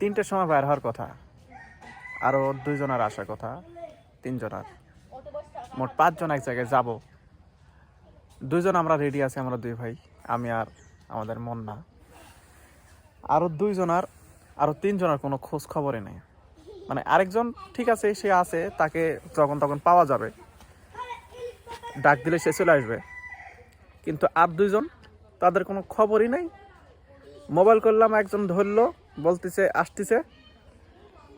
3টের সময় বাইর হওয়ার কথা, আরও 2 জনের আসার কথা, 3 জনের, মোট 5 জন এক জায়গায় যাব। 2 জন আমরা রেডি আছি, আমরা 2 ভাই, আমি আর আমাদের মন্না। আরও 2 জনের, আরও 3 জনের কোনো খোঁজ খবরই নেই। মানে আরেকজন ঠিক আছে, সে আছে, তাকে যখন তখন পাওয়া যাবে, ডাক দিলে সে চলে আসবে। কিন্তু আর 2 জন, তাদের কোনো খবরই নেই। মোবাইল করলাম, একজন ধরলো, বলতেছে আসতেছে।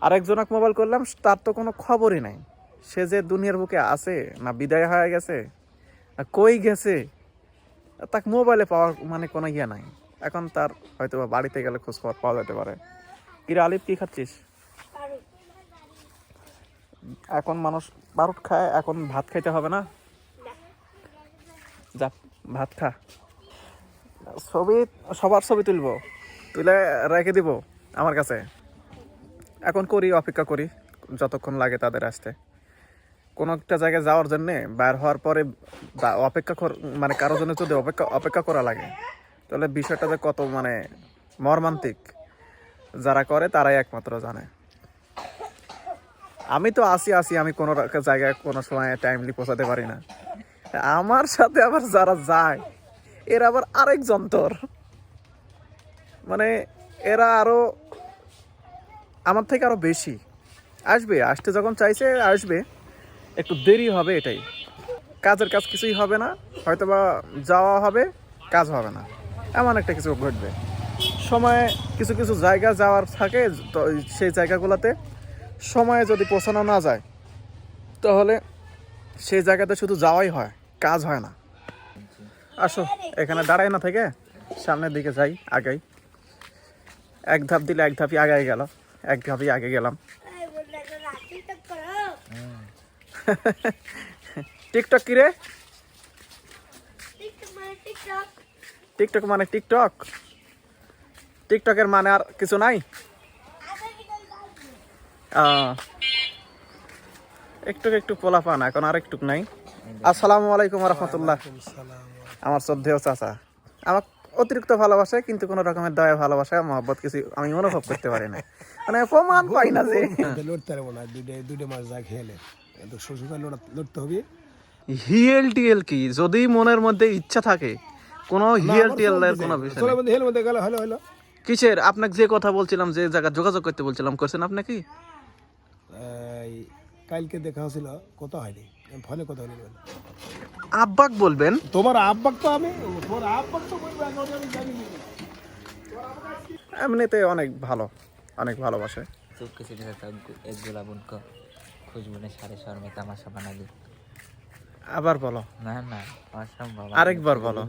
আরেকজনক মোবাইল করলাম, তার তো কোনো খবরই নাই। সে যে দুনিয়ার বুকে আছে না বিদায় হয়ে গেছে না কই গেছে, তাকে মোবাইলে পাওয়ার মানে কোনো ইয়ে নাই। এখন তার হয়তো বাড়িতে গেলে খোঁজ খবর পাওয়া যেতে পারে। কিরে আলিফ, কি খাচ্ছিস? এখন মানুষ বারুদ খায়, এখন ভাত খাইতে হবে না? যা ভাত খা। ছবি, সবার ছবি তুলবো, তুলে রেখে দিব আমার কাছে। এখন করি, অপেক্ষা করি যতক্ষণ লাগে তাদের আসতে। কোনো একটা জায়গায় যাওয়ার জন্যে বাইর হওয়ার পরে অপেক্ষা মানে কারোর জন্য যদি অপেক্ষা করা লাগে, তাহলে বিষয়টা যে কত মানে মর্মান্তিক, যারা করে তারাই একমাত্র জানে। আমি তো আসি, আমি কোনো জায়গায় কোনো সময় টাইমলি পৌঁছাতে পারি না। আমার সাথে আবার যারা যায়, এরা আবার আরেক যন্ত্র, মানে এরা আরো আমার থেকে আরো বেশি আসবে। আসতে যখন চাইছে আসবে, একটু দেরি হবে, এটাই। কাজের কাজ কিছুই হবে না, হয়তো বা যাওয়া হবে, কাজ হবে না, এমন একটা কিছু ঘটবে। সময়ে কিছু কিছু জায়গা যাওয়ার থাকে, তো সেই জায়গাগুলোতে সময়ে যদি পৌঁছানো না যায়, তাহলে সেই জায়গাতে শুধু যাওয়াই হয়, কাজ হয় না। আসো, এখানে দাঁড়াই না থেকে সামনের দিকে যাই, আগাই। এক ধাপ দিলে এক ধাপই আগাই গেল, এক ধাপই আগে গেলাম। টিকটক কি রে? টিকটক মানে টিকটক? টিকটকের মানে আর কিছু নাই? একটু পোলাপান, এখন আর একটু নাই। আসসালামু আলাইকুম রহমতুল্লাহ। আমার শ্রদ্ধেয় চাচা আমার অতিরিক্ত ভালোবাসে, কিন্তু কোন রকমের দয়া ভালোবাসা মহব্বত কিছু আমি অনুভব করতে পারি না, মানে প্রমাণ পাই না যে লড়তে পারবো না। দুইটা মাস যা খেলে শ্বশুরকে লড়তে হবে। হিএল টিএল কি, যদি মনের মধ্যে ইচ্ছা থাকে, কোনো হিএল টিএল এর কোনো বিষয় নেই। কিসের? আপনাকে যে কথা বলছিলাম, যে জায়গা যোগাযোগ করতে বলছিলাম, করছেন আপনি কি? কালকে দেখা হয়েছিল, কথা হয়নি, ফোনে কথা হয়নি। আব্বাক বলবেন? তোমার আব্বাক তো আমি, তোমার আব্বাক তো বলবো, আমি জানি না। এমনিতে অনেক ভালো, অনেক ভালোবাসে। चुपके से देखा एक गुलाब उनको खुशबू ने सारे शहर में तमाशा बना दी। আবার বলো, না না অসম্ভব। আরেকবার বলো,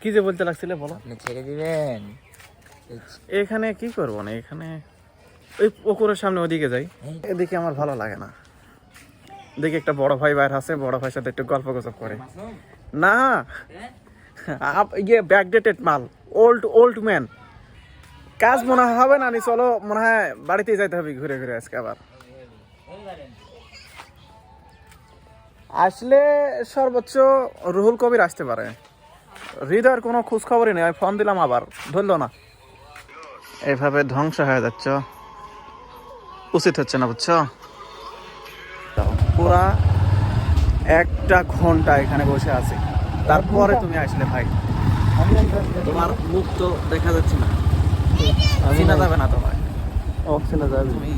কি যে বলতে লাগছিলে বলো। আপনি ছেড়ে দিবেন? এখানে কি করবো না, এখানে ওই পুকুরের সামনে ওদিকে যাই, এদিকে আমার ভালো লাগে না। দেখি একটা বড় ভাই বাইরে আছে, বড় ভাইয়ের সাথে একটু গল্প গুজব করে। না, ইয়ে ব্যাকডেটেড মাল, ওল্ড ম্যান, কাজ মনে হয় হবে না। চলো, মনে হয় বাড়িতেই যাইতে হবে ঘুরে ঘুরে আজকে। আবার আসলে সর্বোচ্চ রুহুল কবির আসতে পারে, হৃদয়ের কোনো খোঁজ খবরই নেই। আমি ফোন দিলাম, আবার ধরলো না। এইভাবে ধ্বংস হয়ে যাচ্ছ, উচিত হচ্ছে না, বুঝছো? পুরা 1 ঘন্টা এখানে বসে আছি, তারপরে তুমি আসলে ভাই। তোমার মুখ তো দেখা যাচ্ছে না, চিনা যাবে না তোমার। চিনা যাবে, তুমি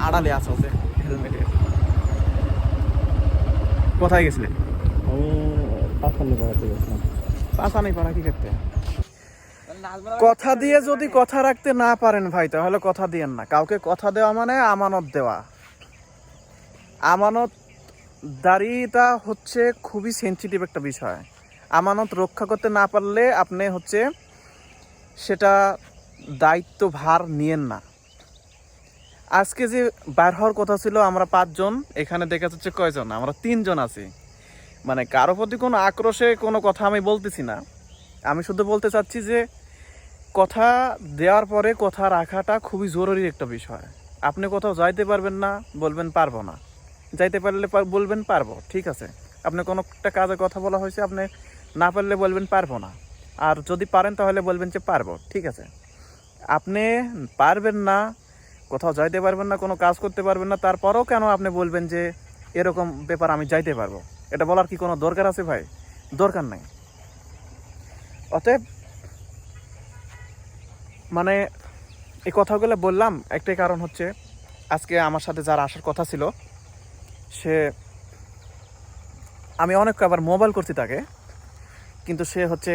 আড়ালে আছো যে হেলমেটে। কোথায় গেছিলে? আমি পাখানি পাড়াতে গেছিলাম। পাশানি পাড়া কি করতে? কথা দিয়ে যদি কথা রাখতে না পারেন ভাই, তাহলে কথা দিয়েন না। কাউকে কথা দেওয়া মানে আমানত দেওয়া। আমানত দাঁড়িয়েটা হচ্ছে খুবই সেনসিটিভ একটা বিষয়। আমানত রক্ষা করতে না পারলে আপনি হচ্ছে সেটা দায়িত্ব ভার নিয়েন না। আজকে যে বের হওয়ার কথা ছিল আমরা 5 জন, এখানে দেখা যাচ্ছে কয়জন? আমরা 3 জন আছি। মানে কারো প্রতি কোনো আক্রোশে কোনো কথা আমি বলতেছি না, আমি শুধু বলতে চাচ্ছি যে কথা দেওয়ার পরে কথা রাখাটা খুবই জরুরি একটা বিষয়। আপনি কোথাও যাইতে পারবেন না, বলবেন পারবো না। যাইতে পারলে বলবেন পারবো, ঠিক আছে। আপনি কোনো একটা কাজে কথা বলা হয়েছে, আপনি না পারলে বলবেন পারবো না। আর যদি পারেন তাহলে বলবেন যে পারবো, ঠিক আছে। আপনি পারবেন না, কোথাও যাইতে পারবেন না, কোনো কাজ করতে পারবেন না, তারপরেও কেন আপনি বলবেন যে এরকম ব্যাপার আমি যাইতে পারবো? এটা বলার কি কোনো দরকার আছে ভাই? দরকার নাই। অতএব মানে এই কথাগুলো বললাম একটাই কারণ হচ্ছে, আজকে আমার সাথে যার আসার কথা ছিল সে, আমি অনেক আবার মোবাইল করছি তাকে, কিন্তু সে হচ্ছে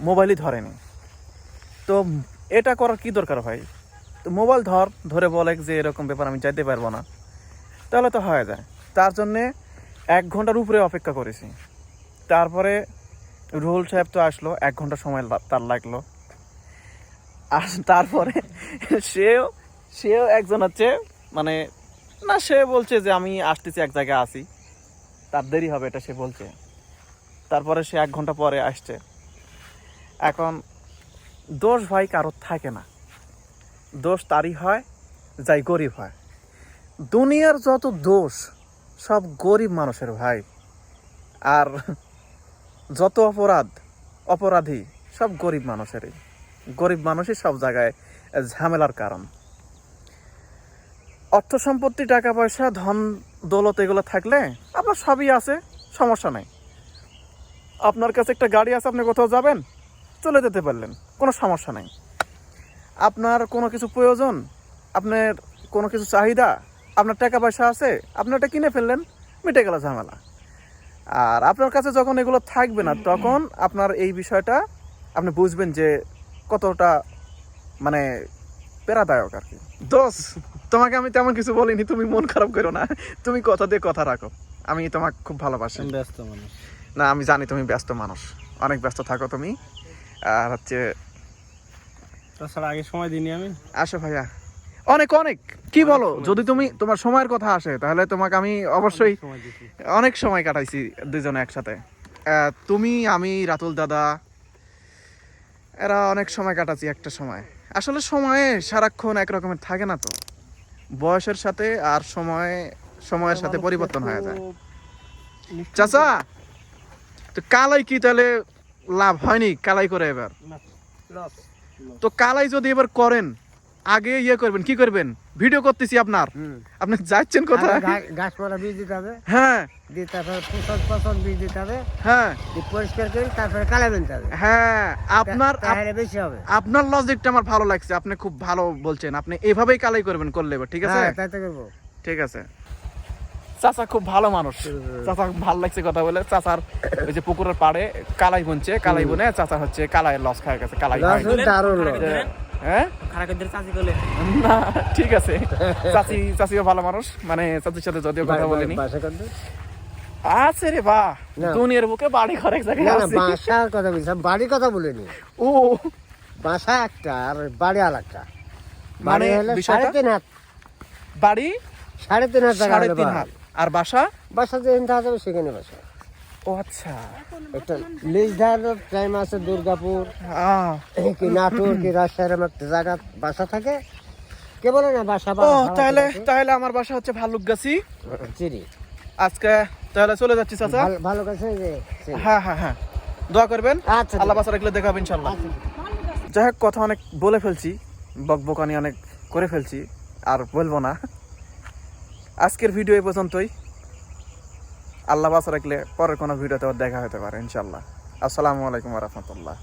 মোবাইলই ধরেনি। তো এটা করার কি দরকার ভাই? তো মোবাইল ধরে বলে যে এরকম ব্যাপার আমি যাইতে পারবো না, তাহলে তো হয়ে যায়। তার জন্যে 1 ঘন্টার উপরে অপেক্ষা করেছি। তারপরে রুহুল সাহেব তো আসলো, 1 ঘন্টা সময় তার লাগলো। আর তারপরে সেও একজন হচ্ছে মানে, না সে বলছে যে আমি আসতেছি, এক জায়গায় আসি, তার দেরি হবে এটা সে বলছে। তারপরে সে 1 ঘন্টা পরে আসছে। এখন দোষ ভাই কারোর থাকে না, দোষ তারই হয় যাই গরিব হয়। দুনিয়ার যত দোষ সব গরিব মানুষের ভাই। আর যত অপরাধী সব গরিব মানুষেরই। গরিব মানুষই সব জায়গায় ঝামেলার কারণ। অর্থ সম্পত্তি, টাকা পয়সা, ধন দৌলত এগুলো থাকলে আপনার সবই আছে, সমস্যা নাই। আপনার কাছে একটা গাড়ি আছে, আপনি কোথাও যাবেন, চলে যেতে পারলেন, কোনো সমস্যা নাই। আপনার কোনো কিছু প্রয়োজন, আপনার কোনো কিছু চাহিদা, আপনার টাকা পয়সা আছে, আপনি ওটা কিনে ফেললেন, মিটে গেল ঝামেলা। আর আপনার কাছে যখন এগুলো থাকবে না, তখন আপনার এই বিষয়টা আপনি বুঝবেন যে কতটা মানে প্যারাদায়ক আর কি। দোষ, তোমাকে আমি তেমন কিছু বলিনি, তুমি মন খারাপ করো না, তুমি কথা দিয়ে কথা রাখো। আমি তোমাকে খুব ভালোবাসি। ব্যস্ত মানুষ না, আমি জানি তুমি ব্যস্ত মানুষ, অনেক ব্যস্ত থাকো তুমি। আর হচ্ছে তাছাড়া আগে সময় দিইনি আমি। আসো ভাইয়া, অনেক অনেক কি বলো, যদি তুমি তোমার সময়ের কথা আসে তাহলে তোমাকে আমি অবশ্যই সময় দিছি। অনেক সময় কাটাইছি দুজনে একসাথে। তুমি, আমি, রাতুল দাদা, এরা অনেক সময় কাটাচ্ছি একটা সময়। আসলে সময়ে সারাক্ষণ একরকমের থাকে না তো, বয়সের সাথে আর সময়ের সাথে পরিবর্তন হয়ে যায়। চাচা, তো কালাই কি তাহলে লাভ হয়নি? কালাই করে এবার তো, কালাই যদি এবার করেন, আগে ইয়ে করবেন, কি করবেন? ভিডিও করতেছি আপনার, আপনি যাচ্ছেন কোথায়? গাছপালা বীজ দিতে হবে, হ্যাঁ দিয়ে তারপরে পচন বীজ দিতে হবে, হ্যাঁ দিয়ে পরিষ্কার করে তারপরে কালা বেনতে হবে। হ্যাঁ, তাহলে বেশি হবে। আপনার লজিকটা আমার ভালো লাগছে, আপনি খুব ভালো বলছেন। আপনি এভাবেই কালাই করবেন, করলে এবার ঠিক আছে? হ্যাঁ, তাই তো করবো। ঠিক আছে। চাচা খুব ভালো মানুষ, চাচা ভালো লাগছে কথা বলে। চাচার ওই যে পুকুরের পাড়ে কালাই বুনছে, কালাই বুনে চাচা হচ্ছে কালাই লস খায় গেছে, কালাই খায়। দারুণ লোক। হ্যাঁ খারাপদের চাচি করলে না, ঠিক আছে। চাচিও ভালো মানুষ, মানে চাচির সাথে যদিও কথা বলিনি। বাসা করতে আছে রে বা, দুনিয়ার বুকে বাড়ি ঘর এক জায়গায় আছে। বাসার কথা বলছিলাম, বাড়ির কথা বলিনি। ও, বাসা একটা আর বাড়ি আর একটা। মানে বাড়ি হলে বিষয়টা 3.5 হাত, বাড়ি 3.5 হাত জায়গা হলে 3.5 হাত, আর বাসা বাসা যেখানে থাকা যাবে সেখানে বাসা। ও আচ্ছা, একটা লিজ ধারার টাইম আছে দুর্গাপুর, আহ, কি নাটোর, কি রাজশাহীর একটা জায়গা বাসা থাকে। কে বলে না বাসা ও তাহলে আমার বাসা হচ্ছে ভালুকগাছি। চিনি আজকে তাহলে চলে যাচ্ছি চাচা। ভালো কাছে যে চিনি। হ্যাঁ হ্যাঁ হ্যাঁ, দোয়া করবেন, আচ্ছা, আল্লাহ বাসা রাখলে দেখা হবে ইনশাল্লাহ। যাই হোক, কথা অনেক বলে ফেলছি, বকবকানি অনেক করে ফেলছি, আর বলবো না। আজকের ভিডিও এই পর্যন্তই। আল্লাহ বাসা রাখলে পরের কোনো ভিডিওতে দেখা হতে পারে ইনশাল্লাহ। আসসালামু আলাইকুম ওয়া রাহমাতুল্লাহ।